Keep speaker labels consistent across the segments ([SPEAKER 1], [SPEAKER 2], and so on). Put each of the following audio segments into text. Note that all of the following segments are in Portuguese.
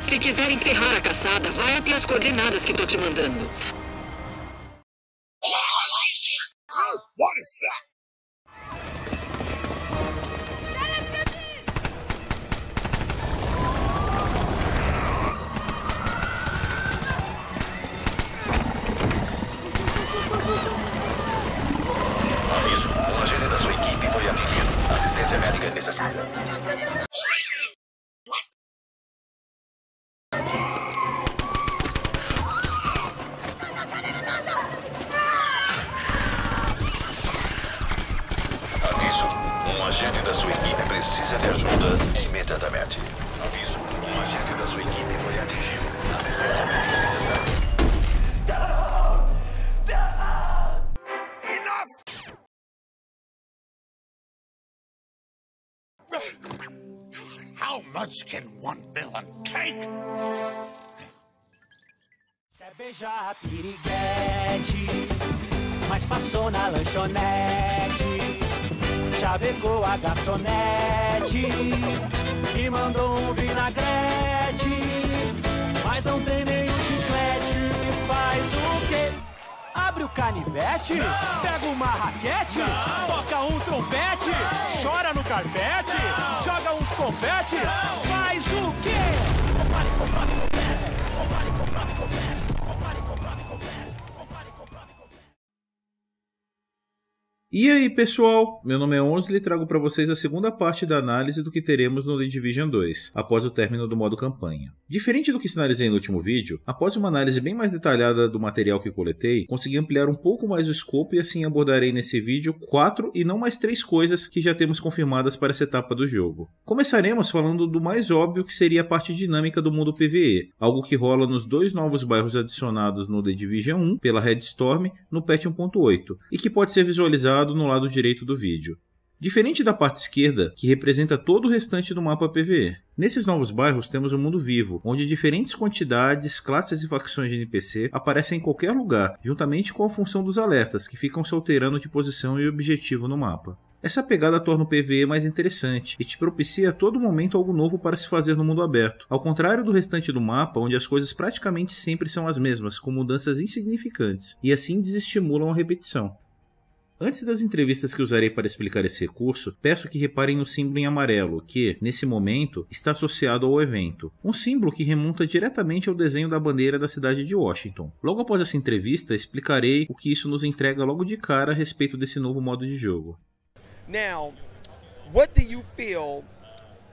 [SPEAKER 1] Se quiser encerrar a caçada, vai até as coordenadas que tô te mandando.
[SPEAKER 2] What is that?
[SPEAKER 3] Aviso, um agente da sua equipe foi atingido. Assistência médica é necessária. Aviso, um agente da sua equipe precisa de ajuda imediatamente. Aviso, um agente da sua equipe foi atingido. Assistência médica é necessária.
[SPEAKER 2] How much can one villain take?
[SPEAKER 4] Quer beijar a piriguete, mas passou na lanchonete. Chavecou a garçonete e mandou um vinagrete. Mas não tem nenhum chiclete. Faz o quê? Abre o canivete, não. Pega uma raquete, não. Toca um trompete, não. Chora no carpete, não. Joga uns confetes, não. Faz o quê? Compare, compare, compete. Compare, compare, compete. Compare, compare, compete. Compare, compare, compete.
[SPEAKER 5] E aí pessoal, meu nome é Onsley e trago para vocês a segunda parte da análise do que teremos no The Division 2, após o término do modo campanha. Diferente do que sinalizei no último vídeo, após uma análise bem mais detalhada do material que coletei, consegui ampliar um pouco mais o escopo e assim abordarei nesse vídeo 4 e não mais 3 coisas que já temos confirmadas para essa etapa do jogo. Começaremos falando do mais óbvio, que seria a parte dinâmica do mundo PvE, algo que rola nos 2 novos bairros adicionados no The Division 1 pela Red Storm no patch 1.8 e que pode ser visualizado no lado direito do vídeo. Diferente da parte esquerda, que representa todo o restante do mapa PvE. Nesses novos bairros temos um mundo vivo, onde diferentes quantidades, classes e facções de NPC aparecem em qualquer lugar, juntamente com a função dos alertas, que ficam se alterando de posição e objetivo no mapa. Essa pegada torna o PvE mais interessante e te propicia a todo momento algo novo para se fazer no mundo aberto, ao contrário do restante do mapa, onde as coisas praticamente sempre são as mesmas, com mudanças insignificantes, e assim desestimulam a repetição. Antes das entrevistas que usarei para explicar esse recurso, peço que reparem no símbolo em amarelo, que, nesse momento, está associado ao evento. Um símbolo que remonta diretamente ao desenho da bandeira da cidade de Washington. Logo após essa entrevista, explicarei o que isso nos entrega logo de cara a respeito desse novo modo de jogo.
[SPEAKER 6] Now, what do you feel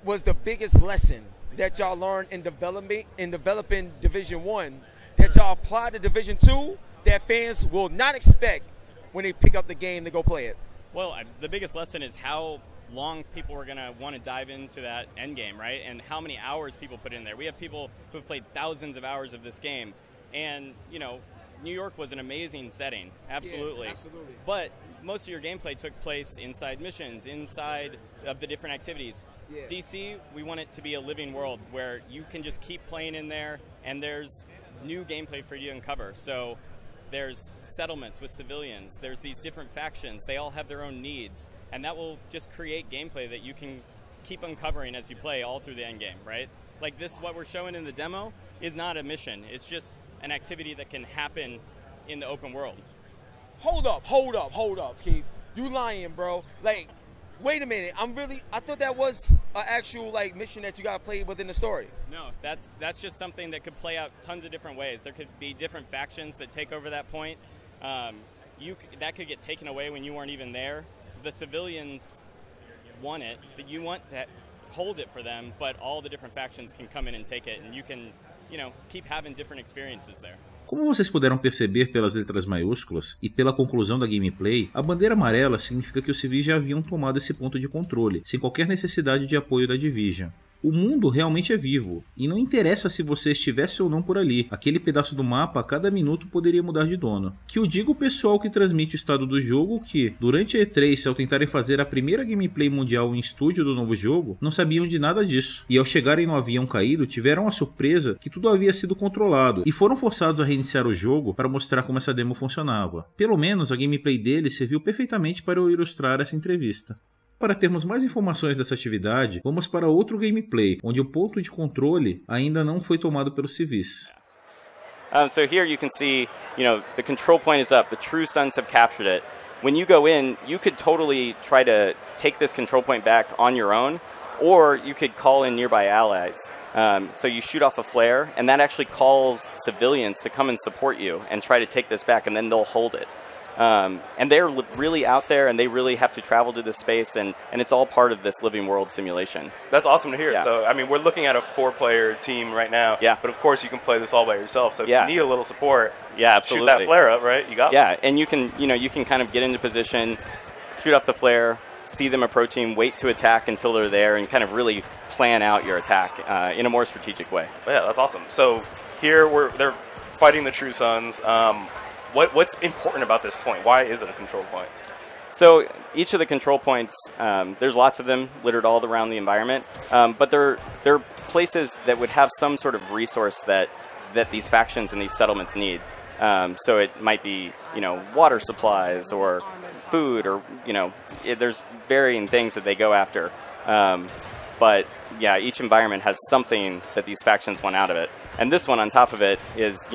[SPEAKER 6] was the biggest lesson that y'all learned in developing Division 1 that y'all apply to Division 2 that fans will not expect when they pick up the game to go play it?
[SPEAKER 7] Well, the biggest lesson is how long people are going to want to dive into that end game, right? And how many hours people put in there. We have people who have played thousands of hours of this game. And, you know, New York was an amazing setting, absolutely.
[SPEAKER 6] Yeah, absolutely.
[SPEAKER 7] But most of your gameplay took place inside missions, inside of the different activities.
[SPEAKER 6] Yeah.
[SPEAKER 7] DC, we want it to be a living world where you can just keep playing in there and there's new gameplay for you to uncover. So there's settlements with civilians, there's these different factions, they all have their own needs, and that will just create gameplay that you can keep uncovering as you play all through the end game, right? Like this, what we're showing in the demo is not a mission, it's just an activity that can happen in the open world.
[SPEAKER 6] Hold up, Keith. You lying, bro. Like, wait a minute, I thought that was an actual like mission that you got played within the story.
[SPEAKER 7] No, that's just something that could play out tons of different ways. There could be different factions that take over that point. That could get taken away when you weren't even there. The civilians want it, but you want to hold it for them, but all the different factions can come in and take it, and you can, you know, keep having different experiences there.
[SPEAKER 5] Como vocês puderam perceber pelas letras maiúsculas e pela conclusão da gameplay, a bandeira amarela significa que os civis já haviam tomado esse ponto de controle, sem qualquer necessidade de apoio da Division. O mundo realmente é vivo, e não interessa se você estivesse ou não por ali, aquele pedaço do mapa a cada minuto poderia mudar de dono. Que o diga o pessoal que transmite o estado do jogo que, durante a E3, ao tentarem fazer a primeira gameplay mundial em estúdio do novo jogo, não sabiam de nada disso, e ao chegarem no avião caído tiveram a surpresa que tudo havia sido controlado, e foram forçados a reiniciar o jogo para mostrar como essa demo funcionava. Pelo menos a gameplay dele serviu perfeitamente para eu ilustrar essa entrevista. Para termos mais informações dessa atividade, vamos para outro gameplay, onde o ponto de controle ainda não foi tomado pelos civis.
[SPEAKER 7] So here you can see, the control point is up. The True Sons have captured it. When you go in, you could totally try to take this control point back on your own, or you could call in nearby allies. So you shoot off a flare, and that actually calls civilians to come and support you and try to take this back, and then they'll hold it. And they're really out there, and they really have to travel to this space, and it's all part of this living world simulation.
[SPEAKER 8] That's awesome to hear.
[SPEAKER 7] Yeah.
[SPEAKER 8] So, I mean, we're looking at a 4-player team right now.
[SPEAKER 7] Yeah.
[SPEAKER 8] But of course, you can play this all by yourself. So if
[SPEAKER 7] Yeah.
[SPEAKER 8] you need a little support,
[SPEAKER 7] Yeah, absolutely.
[SPEAKER 8] shoot that flare up, right? You got
[SPEAKER 7] Yeah, and you can kind of get into position, shoot off the flare, see them approaching, wait to attack until they're there, and kind of really plan out your attack in a more strategic way.
[SPEAKER 8] Yeah, that's awesome. So here they're fighting the True Sons. What's important about this point? Why is it a control point?
[SPEAKER 7] So each of the control points, there's lots of them littered all around the environment, but they're places that would have some sort of resource that these factions and these settlements need. So it might be, water supplies or food, or there's varying things that they go after. But yeah, each environment has something that these factions want out of it. And this one on top of it is,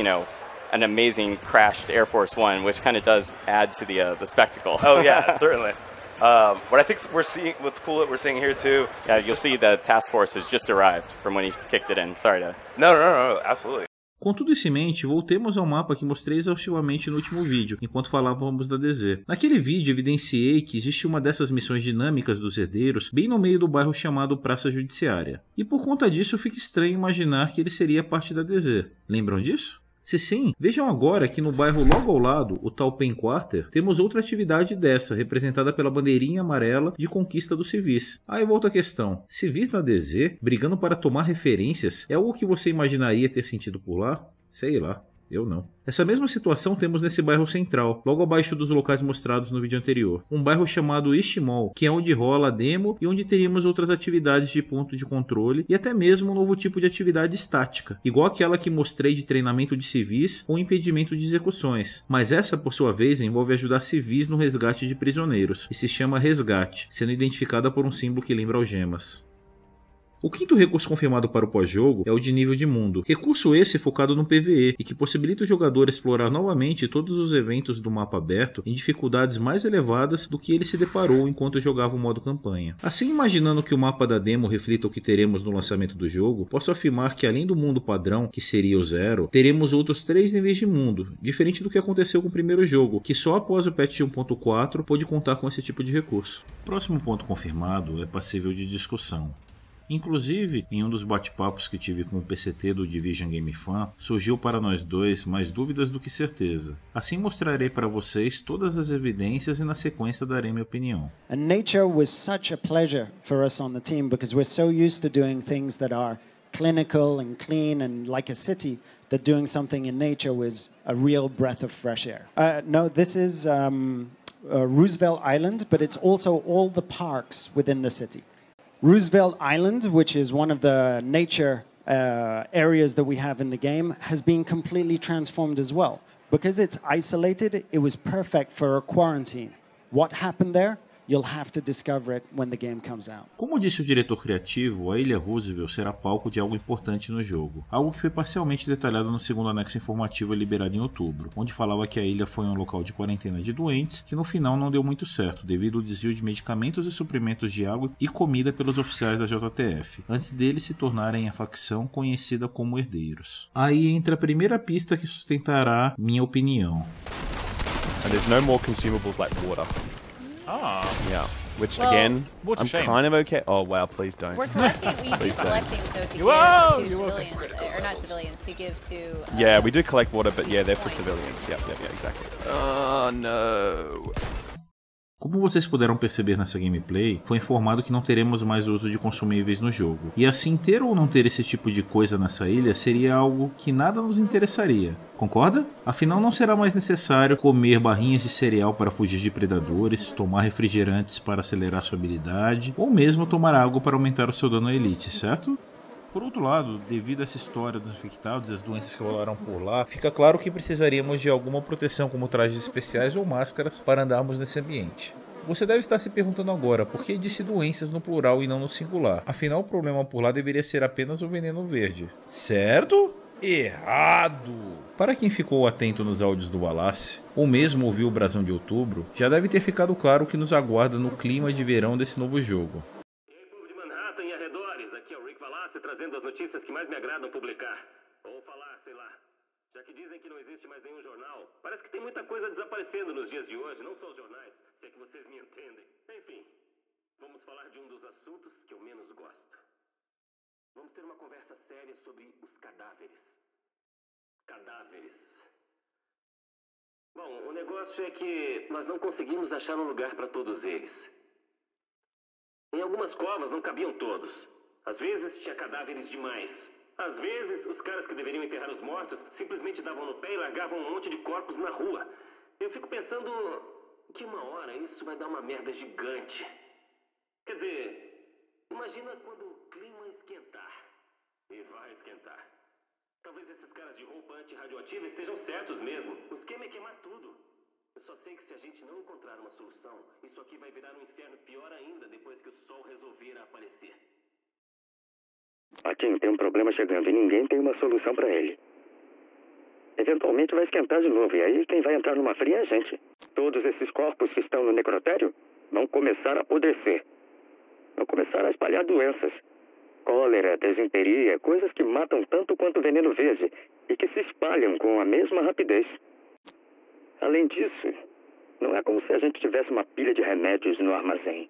[SPEAKER 7] an amazing crashed Air Force One, which kind of does add to the spectacle.
[SPEAKER 8] Oh yeah, certainly. What I think what's cool that we're seeing here too.
[SPEAKER 7] Yeah, you'll see the task force has just arrived from when he kicked it in. Sorry to...
[SPEAKER 8] No, absolutely.
[SPEAKER 5] Com tudo isso em mente, voltemos ao mapa que mostrei exaustivamente no último vídeo, enquanto falávamos da DZ. Naquele vídeo, evidenciei que existe uma dessas missões dinâmicas dos herdeiros bem no meio do bairro chamado Praça Judiciária. E por conta disso, fica estranho imaginar que ele seria parte da DZ. Lembram disso? Se sim, vejam agora que no bairro logo ao lado, o tal Pen Quarter, temos outra atividade dessa, representada pela bandeirinha amarela de conquista dos civis. Aí volta a questão, civis na DZ, brigando para tomar referências, é algo que você imaginaria ter sentido por lá? Sei lá. Eu não. Essa mesma situação temos nesse bairro central, logo abaixo dos locais mostrados no vídeo anterior. Um bairro chamado East Mall, que é onde rola a demo e onde teríamos outras atividades de ponto de controle e até mesmo um novo tipo de atividade estática, igual aquela que mostrei de treinamento de civis ou impedimento de execuções. Mas essa, por sua vez, envolve ajudar civis no resgate de prisioneiros, e se chama Resgate, sendo identificada por um símbolo que lembra algemas. O quinto recurso confirmado para o pós-jogo é o de nível de mundo, recurso esse focado no PvE e que possibilita o jogador explorar novamente todos os eventos do mapa aberto em dificuldades mais elevadas do que ele se deparou enquanto jogava o modo campanha. Assim, imaginando que o mapa da demo reflita o que teremos no lançamento do jogo, posso afirmar que além do mundo padrão, que seria o 0, teremos outros 3 níveis de mundo, diferente do que aconteceu com o primeiro jogo, que só após o patch 1.4 pôde contar com esse tipo de recurso. O próximo ponto confirmado é passível de discussão. Inclusive, em um dos bate-papos que tive com o PCT do Division Game Fan, surgiu para nós dois mais dúvidas do que certeza. Assim mostrarei para vocês todas as evidências e na sequência darei minha opinião.
[SPEAKER 9] And nature was such a pleasure for us on the team because we're so used to doing things that are clinical and clean and like a city, that doing something in nature was a real breath of fresh air. No, this is Roosevelt Island, but it's also all the parks within the city. Roosevelt Island, which is one of the nature areas that we have in the game, has been completely transformed as well. Because it's isolated, it was perfect for a quarantine. What happened there? You'll have to discover it when the game comes out.
[SPEAKER 5] Como disse o diretor criativo, a Ilha Roosevelt será palco de algo importante no jogo. Algo que foi parcialmente detalhado no segundo anexo informativo liberado em outubro, onde falava que a ilha foi um local de quarentena de doentes, que no final não deu muito certo, devido ao desvio de medicamentos e suprimentos de água e comida pelos oficiais da JTF, antes deles se tornarem a facção conhecida como Herdeiros. Aí entra a primeira pista que sustentará minha opinião.
[SPEAKER 10] And there's no more consumables like water.
[SPEAKER 11] Ah.
[SPEAKER 10] Yeah. Which again,
[SPEAKER 11] what a
[SPEAKER 10] I'm
[SPEAKER 11] shame.
[SPEAKER 10] kind of okay. Oh wow, please don't.
[SPEAKER 12] We're collecting. We do
[SPEAKER 10] Please don't.
[SPEAKER 12] collecting so to give
[SPEAKER 11] Whoa,
[SPEAKER 12] to
[SPEAKER 11] you're
[SPEAKER 12] civilians,
[SPEAKER 11] welcome.
[SPEAKER 12] or not civilians, to give to.
[SPEAKER 10] Yeah, we do collect water, but yeah, they're for civilians. Yeah, exactly. Oh no.
[SPEAKER 5] Como vocês puderam perceber nessa gameplay, foi informado que não teremos mais uso de consumíveis no jogo. E assim, ter ou não ter esse tipo de coisa nessa ilha seria algo que nada nos interessaria. Concorda? Afinal, não será mais necessário comer barrinhas de cereal para fugir de predadores, tomar refrigerantes para acelerar sua habilidade, ou mesmo tomar água para aumentar o seu dano à elite, certo? Por outro lado, devido a essa história dos infectados e as doenças que rolaram por lá, fica claro que precisaríamos de alguma proteção como trajes especiais ou máscaras para andarmos nesse ambiente. Você deve estar se perguntando agora por que disse doenças no plural e não no singular. Afinal, o problema por lá deveria ser apenas o veneno verde. Certo? Errado! Para quem ficou atento nos áudios do Wallace, ou mesmo ouviu o Brasão de Outubro, já deve ter ficado claro o que nos aguarda no clima de verão desse novo jogo.
[SPEAKER 11] E aí, povo de Manhattan e arredores, aqui é o Rick Wallace trazendo as notícias que mais me agradam publicar. Ou falar, sei lá. Já que dizem que não existe mais nenhum jornal, parece que tem muita coisa desaparecendo nos dias de hoje, não só os jornais, se é que vocês me entendem. Enfim, vamos falar de um dos assuntos que eu menos gosto. Vamos ter uma conversa séria sobre os cadáveres. Cadáveres. Bom, o negócio é que nós não conseguimos achar um lugar para todos eles. Em algumas covas não cabiam todos. Às vezes tinha cadáveres demais. Às vezes, os caras que deveriam enterrar os mortos simplesmente davam no pé e largavam um monte de corpos na rua. Eu fico pensando que uma hora isso vai dar uma merda gigante. Quer dizer, imagina quando o clima esquentar. E vai esquentar. Talvez esses caras de roupa antirradioativa estejam certos mesmo. O esquema é queimar tudo. Eu só sei que se a gente não encontrar uma solução, isso aqui vai virar um inferno pior ainda depois que o sol resolver aparecer.
[SPEAKER 13] Aqui tem um problema chegando e ninguém tem uma solução para ele. Eventualmente vai esquentar de novo e aí quem vai entrar numa fria é a gente. Todos esses corpos que estão no necrotério vão começar a apodrecer. Vão começar a espalhar doenças. Cólera, desinteria, coisas que matam tanto quanto o veneno verde e que se espalham com a mesma rapidez. Além disso, não é como se a gente tivesse uma pilha de remédios no armazém.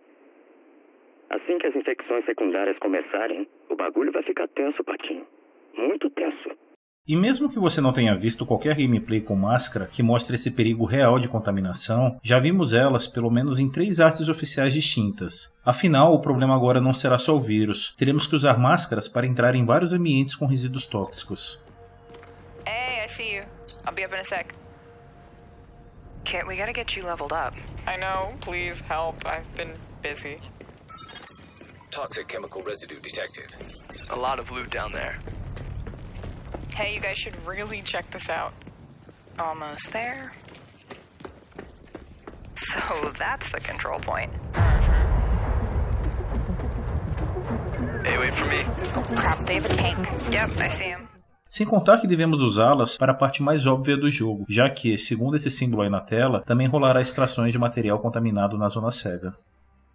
[SPEAKER 13] Assim que as infecções secundárias começarem, o bagulho vai ficar tenso, Patinho. Muito tenso.
[SPEAKER 5] E mesmo que você não tenha visto qualquer gameplay com máscara que mostre esse perigo real de contaminação, já vimos elas pelo menos em 3 artes oficiais distintas. Afinal, o problema agora não será só o vírus. Teremos que usar máscaras para entrar em vários ambientes com resíduos tóxicos.
[SPEAKER 14] Hey, I see you. I'll be up in a sec. Kit, we gotta get you leveled up. I know, please help. I've been busy.
[SPEAKER 3] Toxic chemical residue detected.
[SPEAKER 14] A lot of loot down there. Hey, you guys should really check this out. Almost there. So that's the control point.
[SPEAKER 10] Hey, wait for me.
[SPEAKER 14] Oh crap, they have a tank. Yep, I see him.
[SPEAKER 5] Sem contar que devemos usá-las para a parte mais óbvia do jogo, já que, segundo esse símbolo aí na tela, também rolará extrações de material contaminado na zona cega.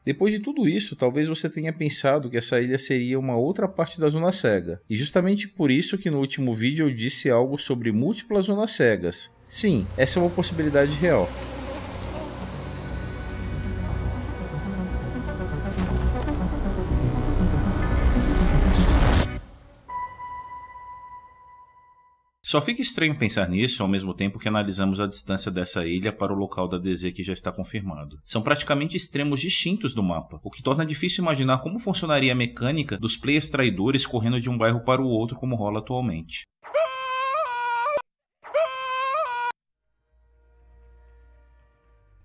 [SPEAKER 5] Depois de tudo isso, talvez você tenha pensado que essa ilha seria uma outra parte da zona cega. E justamente por isso que no último vídeo eu disse algo sobre múltiplas zonas cegas. Sim, essa é uma possibilidade real. Só fica estranho pensar nisso ao mesmo tempo que analisamos a distância dessa ilha para o local da DZ que já está confirmado. São praticamente extremos distintos do mapa, o que torna difícil imaginar como funcionaria a mecânica dos players traidores correndo de um bairro para o outro como rola atualmente.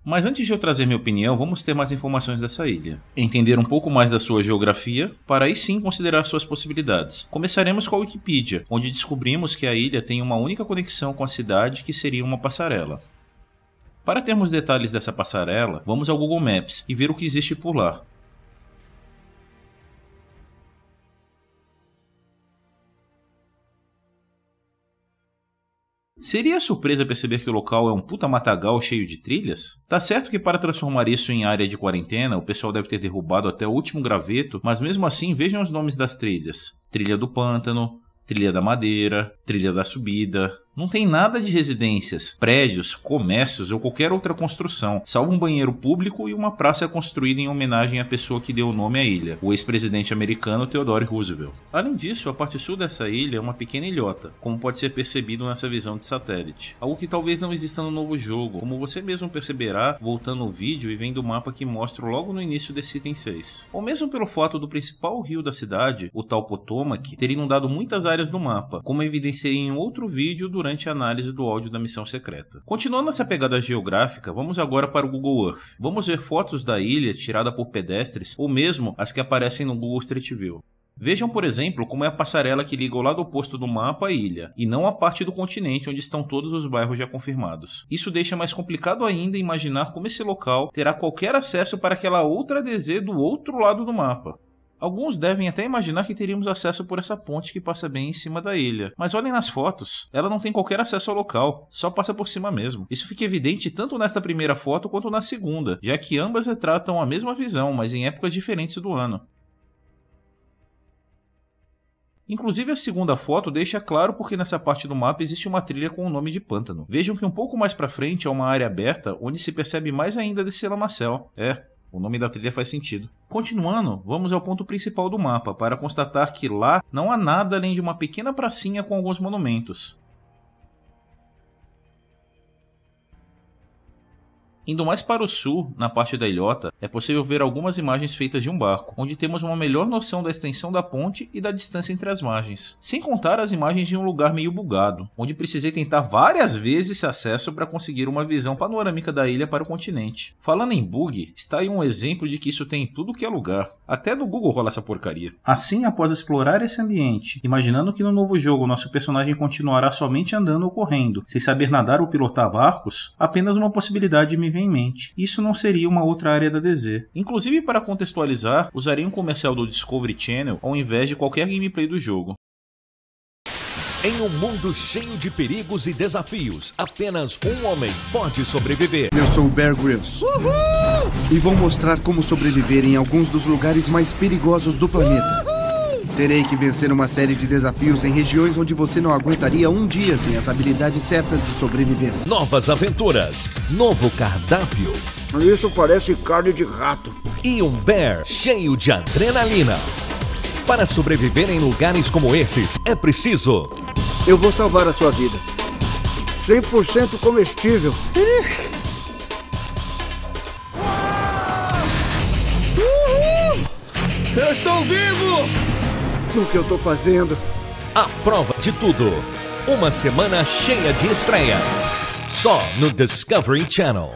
[SPEAKER 5] Mas antes de eu trazer minha opinião, vamos ter mais informações dessa ilha. Entender um pouco mais da sua geografia, para aí sim considerar suas possibilidades. Começaremos com a Wikipedia, onde descobrimos que a ilha tem uma única conexão com a cidade, que seria uma passarela. Para termos detalhes dessa passarela, vamos ao Google Maps e ver o que existe por lá. Seria surpresa perceber que o local é um puta matagal cheio de trilhas? Tá certo que para transformar isso em área de quarentena, o pessoal deve ter derrubado até o último graveto, mas mesmo assim vejam os nomes das trilhas. Trilha do Pântano, Trilha da Madeira, Trilha da Subida. Não tem nada de residências, prédios, comércios ou qualquer outra construção, salvo um banheiro público e uma praça construída em homenagem à pessoa que deu o nome à ilha, o ex-presidente americano Theodore Roosevelt. Além disso, a parte sul dessa ilha é uma pequena ilhota, como pode ser percebido nessa visão de satélite. Algo que talvez não exista no novo jogo, como você mesmo perceberá voltando o vídeo e vendo o mapa que mostro logo no início desse item 6. Ou mesmo pelo fato do principal rio da cidade, o tal Potomac, ter inundado muitas áreas do mapa, como evidenciei em outro vídeo durante a análise do áudio da missão secreta. Continuando essa pegada geográfica, vamos agora para o Google Earth. Vamos ver fotos da ilha tirada por pedestres ou mesmo as que aparecem no Google Street View. Vejam, por exemplo, como é a passarela que liga o lado oposto do mapa à ilha, e não a parte do continente onde estão todos os bairros já confirmados. Isso deixa mais complicado ainda imaginar como esse local terá qualquer acesso para aquela outra DZ do outro lado do mapa. Alguns devem até imaginar que teríamos acesso por essa ponte que passa bem em cima da ilha. Mas olhem nas fotos, ela não tem qualquer acesso ao local, só passa por cima mesmo. Isso fica evidente tanto nesta primeira foto quanto na segunda, já que ambas retratam a mesma visão, mas em épocas diferentes do ano. Inclusive a segunda foto deixa claro porque nessa parte do mapa existe uma trilha com o nome de pântano. Vejam que um pouco mais pra frente é uma área aberta onde se percebe mais ainda desse lamacel. O nome da trilha faz sentido. Continuando, vamos ao ponto principal do mapa para constatar que lá não há nada além de uma pequena pracinha com alguns monumentos. Indo mais para o sul, na parte da ilhota, é possível ver algumas imagens feitas de um barco, onde temos uma melhor noção da extensão da ponte e da distância entre as margens. Sem contar as imagens de um lugar meio bugado, onde precisei tentar várias vezes esse acesso para conseguir uma visão panorâmica da ilha para o continente. Falando em bug, está aí um exemplo de que isso tem em tudo que é lugar. Até no Google rola essa porcaria. Assim, após explorar esse ambiente, imaginando que no novo jogo nosso personagem continuará somente andando ou correndo, sem saber nadar ou pilotar barcos, apenas uma possibilidade me vem em mente. Isso não seria uma outra área da DZ. Inclusive, para contextualizar, usarei um comercial do Discovery Channel ao invés de qualquer gameplay do jogo.
[SPEAKER 15] Em um mundo cheio de perigos e desafios, apenas um homem pode sobreviver.
[SPEAKER 16] Eu sou o Bear Grylls. E vou mostrar como sobreviver em alguns dos lugares mais perigosos do planeta. Terei que vencer uma série de desafios em regiões onde você não aguentaria um dia sem as habilidades certas de sobrevivência.
[SPEAKER 15] Novas aventuras, novo cardápio.
[SPEAKER 16] Isso parece carne de rato.
[SPEAKER 15] E um bear cheio de adrenalina. Para sobreviver em lugares como esses, é preciso...
[SPEAKER 16] Eu vou salvar a sua vida. 100% comestível. Eu estou vivo! O que eu tô fazendo?
[SPEAKER 15] A prova de tudo. Uma semana cheia de estreias. Só no Discovery Channel.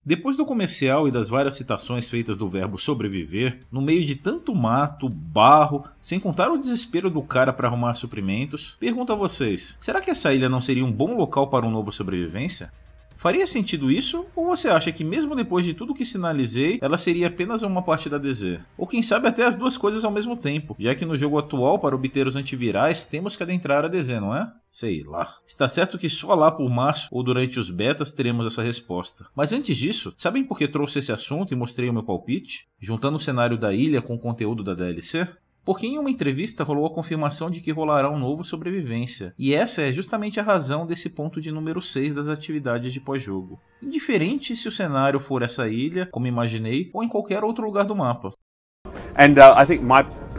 [SPEAKER 5] Depois do comercial e das várias citações feitas do verbo sobreviver, no meio de tanto mato, barro, sem contar o desespero do cara para arrumar suprimentos, pergunto a vocês, será que essa ilha não seria um bom local para um novo sobrevivência? Faria sentido isso, ou você acha que mesmo depois de tudo que sinalizei, ela seria apenas uma parte da DZ? Ou quem sabe até as duas coisas ao mesmo tempo, já que no jogo atual, para obter os antivirais, temos que adentrar a DZ, não é? Sei lá. Está certo que só lá por março ou durante os betas teremos essa resposta. Mas antes disso, sabem por que trouxe esse assunto e mostrei o meu palpite? Juntando o cenário da ilha com o conteúdo da DLC? Porque em uma entrevista rolou a confirmação de que rolará um novo Sobrevivência, e essa é justamente a razão desse ponto de número 6 das atividades de pós-jogo. Indiferente se o cenário for essa ilha, como imaginei, ou em qualquer outro lugar do mapa.
[SPEAKER 10] And I think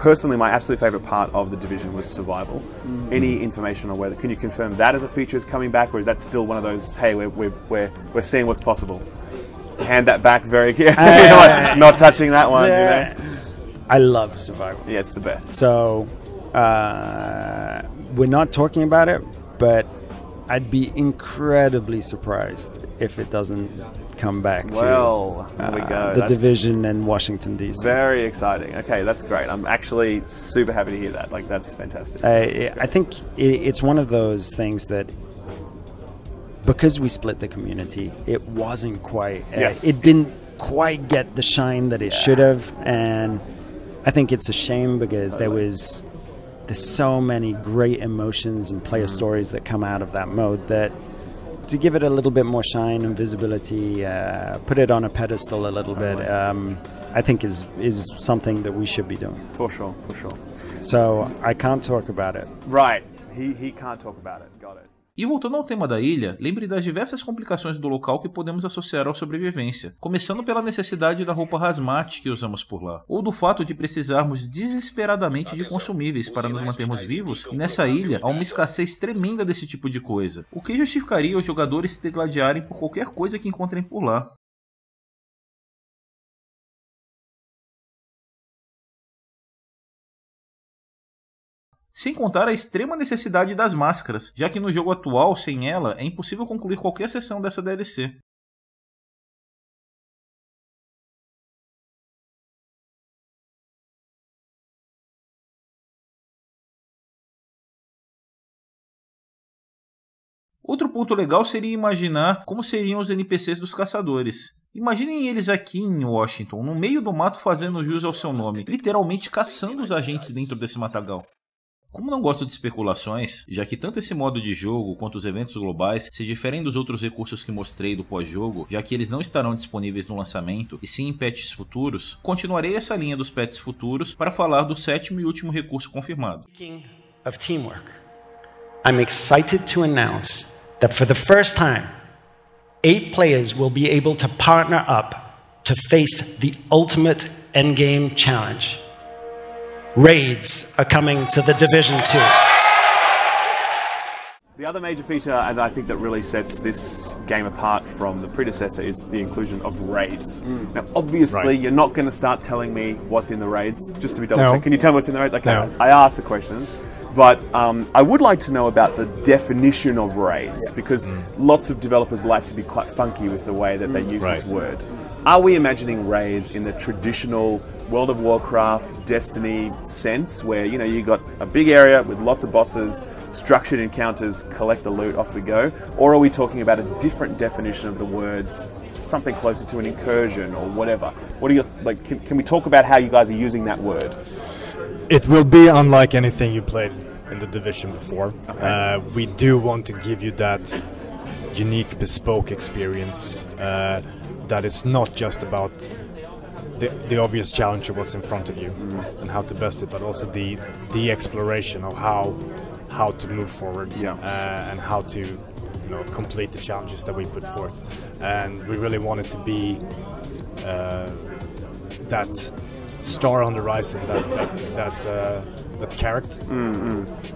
[SPEAKER 10] personally my absolute favorite part of the Division was survival. Any information on whether, can you confirm that as a feature is coming back, or is that still one of those, hey, we're seeing what's possible? Hand that back very carefully, not touching that one, you know?
[SPEAKER 9] I love survival.
[SPEAKER 10] Yeah, it's the best.
[SPEAKER 9] So, we're not talking about it, but I'd be incredibly surprised if it doesn't come back
[SPEAKER 10] well,
[SPEAKER 9] to
[SPEAKER 10] there we go.
[SPEAKER 9] the Division in Washington, D.C.
[SPEAKER 10] Very exciting. Okay, that's great. I'm actually super happy to hear that. Like, that's fantastic.
[SPEAKER 9] I think it's one of those things that, because we split the community, it wasn't quite... it didn't quite get the shine that it should have, and... I think it's a shame because there's so many great emotions and player stories that come out of that mode that to give it a little bit more shine and visibility, put it on a pedestal a little bit, I think is something that we should be doing.
[SPEAKER 10] For sure.
[SPEAKER 9] So I can't talk about it.
[SPEAKER 10] Right, he can't talk about it. Got it.
[SPEAKER 5] E voltando ao tema da ilha, lembre das diversas complicações do local que podemos associar à sobrevivência, começando pela necessidade da roupa hazmat que usamos por lá, ou do fato de precisarmos desesperadamente de consumíveis para nos mantermos vivos, e nessa ilha há uma escassez tremenda desse tipo de coisa, o que justificaria os jogadores se degladiarem por qualquer coisa que encontrem por lá. Sem contar a extrema necessidade das máscaras, já que no jogo atual, sem ela, é impossível concluir qualquer sessão dessa DLC. Outro ponto legal seria imaginar como seriam os NPCs dos caçadores. Imaginem eles aqui em Washington, no meio do mato fazendo jus ao seu nome, literalmente caçando os agentes dentro desse matagal. Como não gosto de especulações, já que tanto esse modo de jogo quanto os eventos globais se diferem dos outros recursos que mostrei do pós-jogo, já que eles não estarão disponíveis no lançamento e sim em patches futuros, continuarei essa linha dos patches futuros para falar do 7º e último recurso confirmado.
[SPEAKER 9] Of teamwork, I'm excited to announce that for the first time, 8 players will be able to partner up to face the ultimate endgame challenge. Raids are coming to the Division 2.
[SPEAKER 10] The other major feature, and I think that really sets this game apart from the predecessor, is the inclusion of raids. Now, obviously, you're not going to start telling me what's in the raids, just to be double checked. Can you tell me what's in the raids? Okay, no. I asked the question. But I would like to know about the definition of raids, because lots of developers like to be quite funky with the way that they use this word. Are we imagining raids in the traditional World of Warcraft, Destiny sense, where you got a big area with lots of bosses, structured encounters, collect the loot, off we go? Or are we talking about a different definition of the words, something closer to an incursion or whatever? What are your can we talk about how you guys are using that word?
[SPEAKER 17] It will be unlike anything you played in the Division before.
[SPEAKER 10] Okay.
[SPEAKER 17] We do want to give you that unique, bespoke experience that is not just about the obvious challenge of what's in front of you and how to best it, but also the exploration of how to move forward and how to complete the challenges that we put forth. And we really want it to be that star on the horizon, that character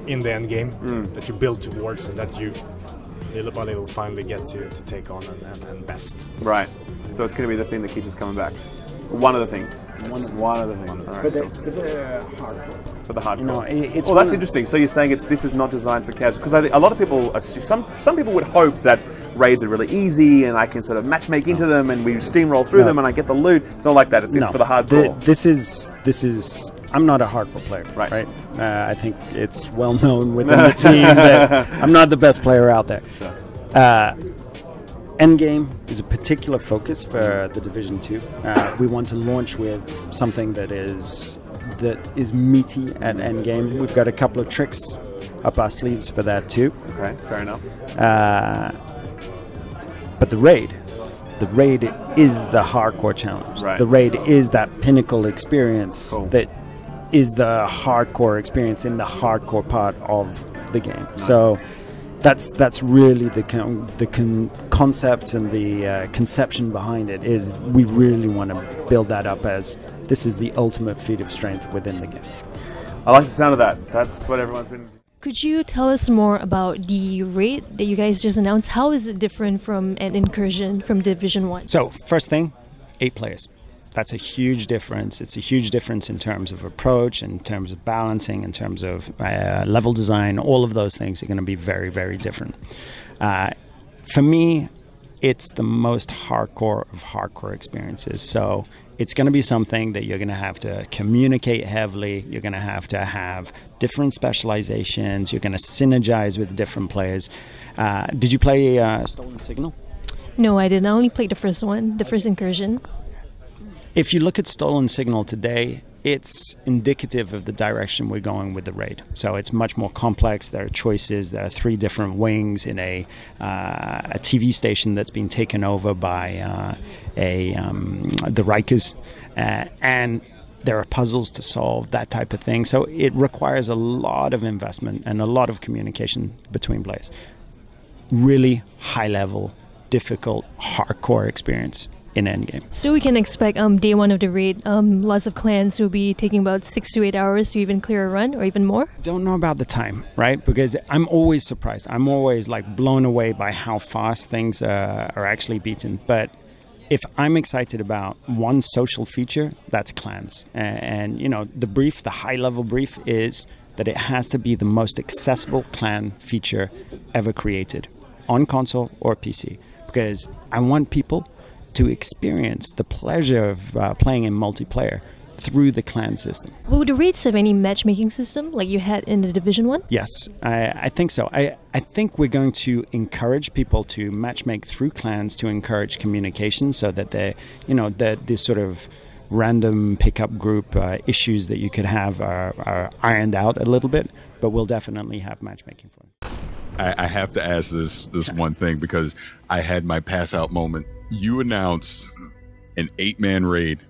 [SPEAKER 17] in the end game that you build towards, and that you little by little finally get to take on and best.
[SPEAKER 10] Right. So it's going to be the thing that keeps us coming back. One of the things. One of the things.
[SPEAKER 9] For the hardcore.
[SPEAKER 10] For the hardcore. Well, that's interesting. So you're saying this is not designed for casual, because a lot of people assume, some people would hope that raids are really easy and I can sort of matchmake into them and we steamroll through them and I get the loot. It's not like that. It's for the hardcore.
[SPEAKER 9] This is. I'm not a hardcore player, right? I think it's well known within the team that I'm not the best player out there. Sure. Endgame is a particular focus for the Division 2. We want to launch with something that is meaty at Endgame. We've got a couple of tricks up our sleeves for that too.
[SPEAKER 10] Okay, fair enough.
[SPEAKER 9] But the raid is the hardcore challenge.
[SPEAKER 10] Right.
[SPEAKER 9] The raid is that pinnacle experience that is the hardcore experience in the hardcore part of the game. Nice. So that's really the concept and the conception behind it. Is we really want to build that up as this is the ultimate feat of strength within the game.
[SPEAKER 10] I like the sound of that. That's what everyone's been.
[SPEAKER 18] Could you tell us more about the raid that you guys just announced? How is it different from an incursion from Division 1?
[SPEAKER 9] So first thing, 8 players. That's a huge difference. It's a huge difference in terms of approach, in terms of balancing, in terms of level design. All of those things are going to be very, very different. For me, it's the most hardcore of hardcore experiences. So it's going to be something that you're going to have to communicate heavily. You're going to have different specializations. You're going to synergize with different players. Did you play Stolen Signal?
[SPEAKER 18] No, I didn't. I only played the first one, the first incursion.
[SPEAKER 9] If you look at Stolen Signal today, it's indicative of the direction we're going with the raid. So it's much more complex. There are choices. There are 3 different wings in a TV station that's been taken over by the Rikers, and there are puzzles to solve, that type of thing. So it requires a lot of investment and a lot of communication between players. Really high level, difficult, hardcore experience in Endgame.
[SPEAKER 18] So we can expect day 1 of the raid, lots of clans will be taking about 6 to 8 hours to even clear a run, or even more?
[SPEAKER 9] Don't know about the time, right? Because I'm always surprised. I'm always blown away by how fast things are actually beaten. But if I'm excited about one social feature, that's clans. And the brief, the high level brief is that it has to be the most accessible clan feature ever created on console or PC. Because I want people to experience the pleasure of playing in multiplayer through the clan system.
[SPEAKER 18] Would the raids have any matchmaking system like you had in the Division 1?
[SPEAKER 9] Yes, I think so. I think we're going to encourage people to matchmake through clans to encourage communication so that they, that this sort of random pickup group issues that you could have are ironed out a little bit, but we'll definitely have matchmaking for them.
[SPEAKER 19] I have to ask this one thing because I had my pass out moment. You announced an 8-man raid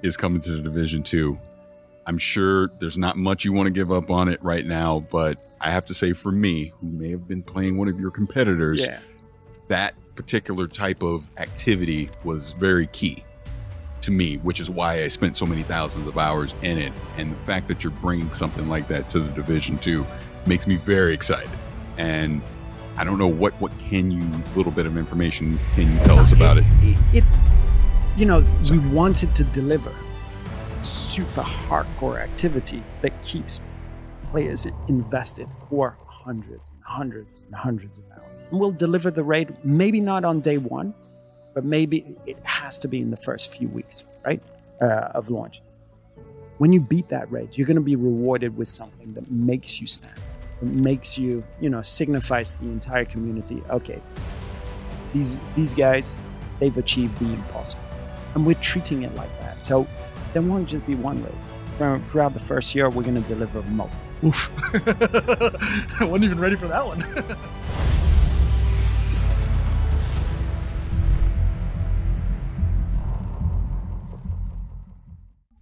[SPEAKER 19] is coming to the Division 2. I'm sure there's not much you want to give up on it right now, but I have to say for me, who may have been playing one of your competitors, that particular type of activity was very key to me, which is why I spent so many thousands of hours in it. And the fact that you're bringing something like that to the Division 2 makes me very excited. And I don't know what little bit of information can you tell us about it?
[SPEAKER 9] We wanted to deliver super hardcore activity that keeps players invested for hundreds and hundreds and hundreds of hours. And we'll deliver the raid, maybe not on day one, but maybe it has to be in the first few weeks, right, of launch. When you beat that raid, you're going to be rewarded with something that makes you stand. It makes you, signifies to the entire community, okay, these guys, they've achieved the impossible. And we're treating it like that. So there won't just be one raid. Throughout the first year, we're going to deliver multiple.
[SPEAKER 20] Oof. I wasn't even ready for that one.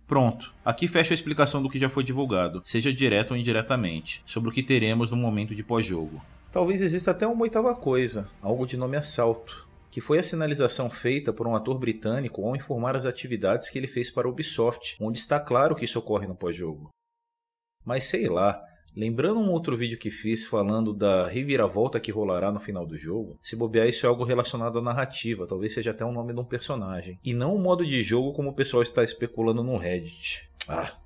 [SPEAKER 5] Pronto, aqui fecha a explicação do que já foi divulgado, seja direto ou indiretamente, sobre o que teremos no momento de pós-jogo. Talvez exista até uma oitava coisa, algo de nome assalto, que foi a sinalização feita por um ator britânico ao informar as atividades que ele fez para a Ubisoft, onde está claro que isso ocorre no pós-jogo. Mas sei lá, lembrando um outro vídeo que fiz falando da reviravolta que rolará no final do jogo, se bobear isso é algo relacionado à narrativa, talvez seja até o nome de um personagem, e não o modo de jogo como o pessoal está especulando no Reddit.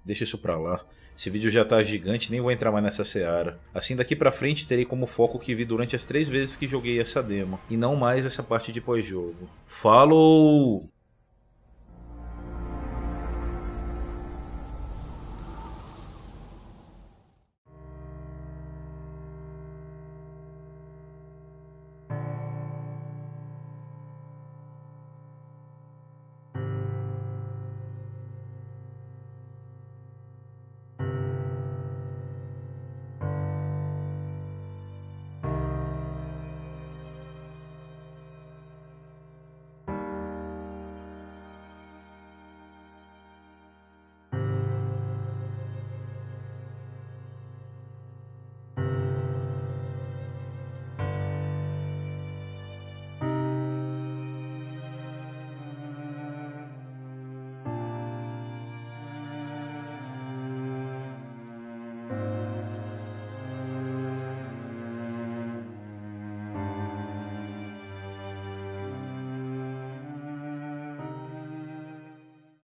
[SPEAKER 5] Deixa isso pra lá. Esse vídeo já tá gigante, nem vou entrar mais nessa seara. Assim daqui pra frente terei como foco o que vi durante as 3 vezes que joguei essa demo, e não mais essa parte de pós-jogo. Falou!